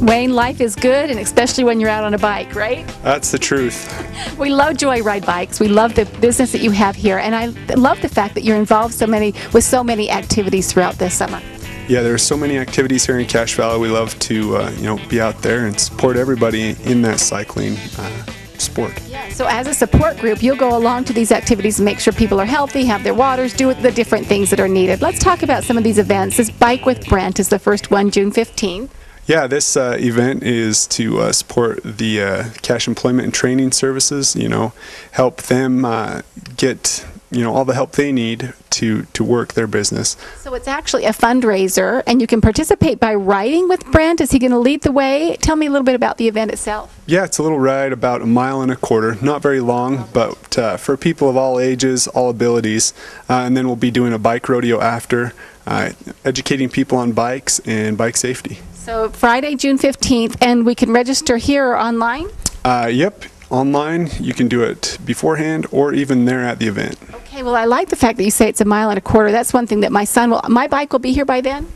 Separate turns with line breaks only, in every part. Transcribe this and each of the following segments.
Wayne, life is good, and especially when you're out on a bike, right?
That's the truth.
We love JoyRide bikes. We love the business that you have here, and I love the fact that you're involved with so many activities throughout this summer.
Yeah, there's so many activities here in Cache Valley. We love to be out there and support everybody in that cycling sport.
Yeah, so as a support group, you'll go along to these activities and make sure people are healthy, have their waters, do the different things that are needed. Let's talk about some of these events. This Bike with Brent is the first one, June 15th.
Yeah, this event is to support the Cache Employment and Training Services, help them get all the help they need to work their business.
So it's actually a fundraiser, and you can participate by riding with Brent. Is he going to lead the way? Tell me a little bit about the event itself.
Yeah, it's a little ride, about 1.25 miles, not very long, but for people of all ages, all abilities. And then we'll be doing a bike rodeo after, educating people on bikes and bike safety.
So Friday, June 15th, and we can register here or online?
Yep, online. You can do it beforehand or even there at the event.
Okay, well, I like the fact that you say it's 1.25 miles. That's one thing that my bike will be here by then?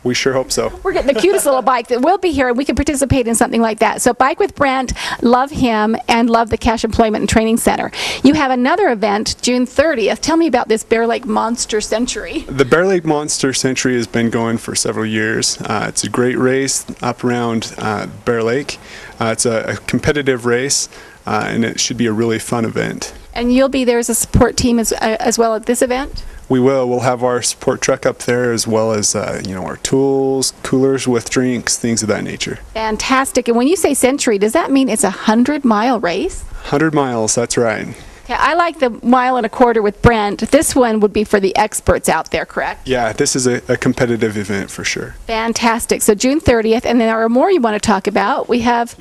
We sure hope so.
We're getting the cutest little bike that will be here, and we can participate in something like that. So Bike with Brent, love him, and love the Cache Employment and Training Center. You have another event, June 30th. Tell me about this Bear Lake Monster Century.
The Bear Lake Monster Century has been going for several years. It's a great race up around Bear Lake. It's a competitive race, and it should be a really fun event.
And you'll be there as a support team as well at this event?
We will. We'll have our support truck up there, as well as our tools, coolers with drinks, things of that nature.
Fantastic. And when you say century, does that mean it's a 100-mile race?
100 miles, that's right.
Okay, I like the 1.25 miles with Brent. This one would be for the experts out there, correct?
Yeah, this is a competitive event for sure.
Fantastic. So June 30th, and there are more you want to talk about. We have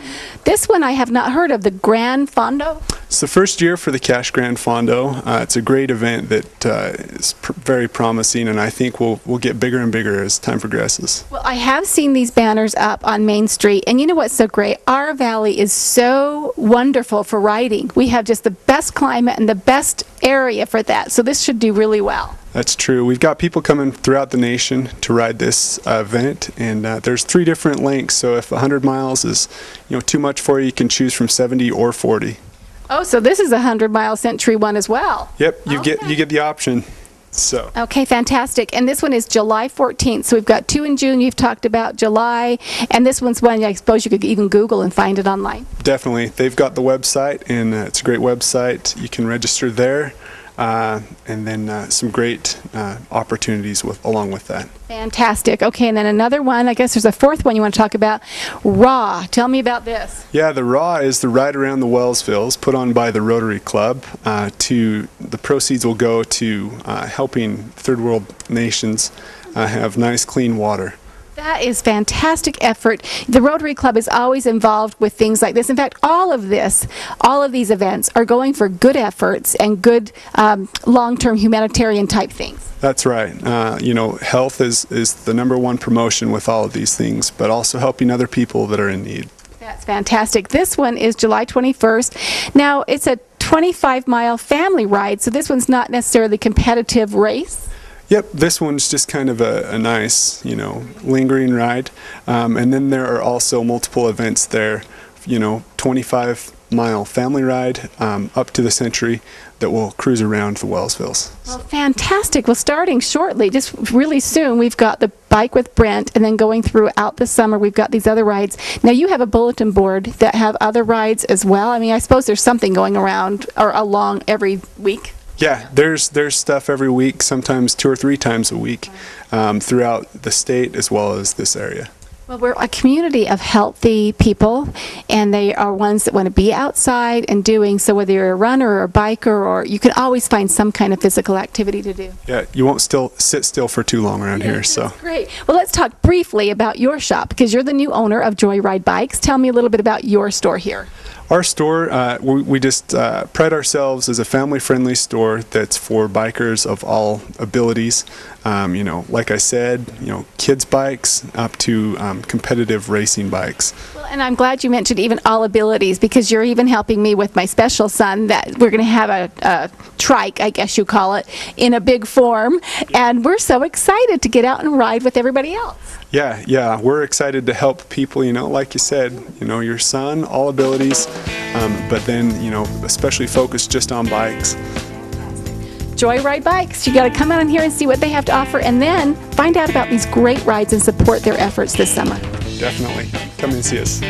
this one I have not heard of, the Grand Fondo.
It's the first year for the Cache Grand Fondo. It's a great event that is very promising, and I think we'll get bigger and bigger as time progresses.
Well, I have seen these banners up on Main Street, and you know what's so great? Our valley is so wonderful for riding. We have just the best climate and the best area for that, so this should do really well.
That's true. We've got people coming throughout the nation to ride this event, and there's 3 different lengths, so if 100 miles is too much for you, you can choose from 70 or 40.
Oh, so this is a 100-mile century one as well.
Yep, you get the option. So.
Okay, fantastic. And this one is July 14th. So we've got 2 in June. You've talked about July, and this one's one I suppose you could even Google and find it online.
Definitely. They've got the website, and it's a great website. You can register there, and then some great opportunities along with that.
Fantastic. Okay, and then another one, I guess there's a 4th one you want to talk about, RAW. Tell me about this.
Yeah, the RAW is the Ride Around the Wellsvilles, put on by the Rotary Club. The proceeds will go to helping third world nations have nice, clean water.
That is fantastic effort. The Rotary Club is always involved with things like this. In fact, all of these events are going for good efforts and good long-term humanitarian type things.
That's right. Health is the #1 promotion with all of these things, but also helping other people that are in need.
That's fantastic. This one is July 21st. Now, it's a 25-mile family ride, so this one's not necessarily a competitive race.
Yep, this one's just kind of a nice, lingering ride. And then there are also multiple events there, 25-mile family ride up to the century that will cruise around the Wellsvilles.
Well, fantastic. Well, starting shortly, just really soon, we've got the Bike with Brent, and then going throughout the summer, we've got these other rides. Now, you have a bulletin board that have other rides as well. I mean, I suppose there's something going around or along every week.
Yeah, there's stuff every week, sometimes 2 or 3 times a week, throughout the state as well as this area.
Well, we're a community of healthy people, and they are ones that want to be outside and doing, so whether you're a runner or a biker, or you can always find some kind of physical activity to do.
Yeah, you won't sit still for too long around here. So
great. Well, let's talk briefly about your shop, because you're the new owner of JoyRide Bikes. Tell me a little bit about your store here.
Our store, we just pride ourselves as a family-friendly store that's for bikers of all abilities. Like I said, kids bikes up to competitive racing bikes.
Well, And I'm glad you mentioned even all abilities, because you're even helping me with my special son that we're going to have a trike, I guess you call it, in a big form. And we're so excited to get out and ride with everybody else.
Yeah, we're excited to help people, like you said, your son, all abilities, but then, especially focused just on bikes.
JoyRide Bikes. You got to come out in here and see what they have to offer, and then find out about these great rides and support their efforts this summer.
Definitely. Come and see us.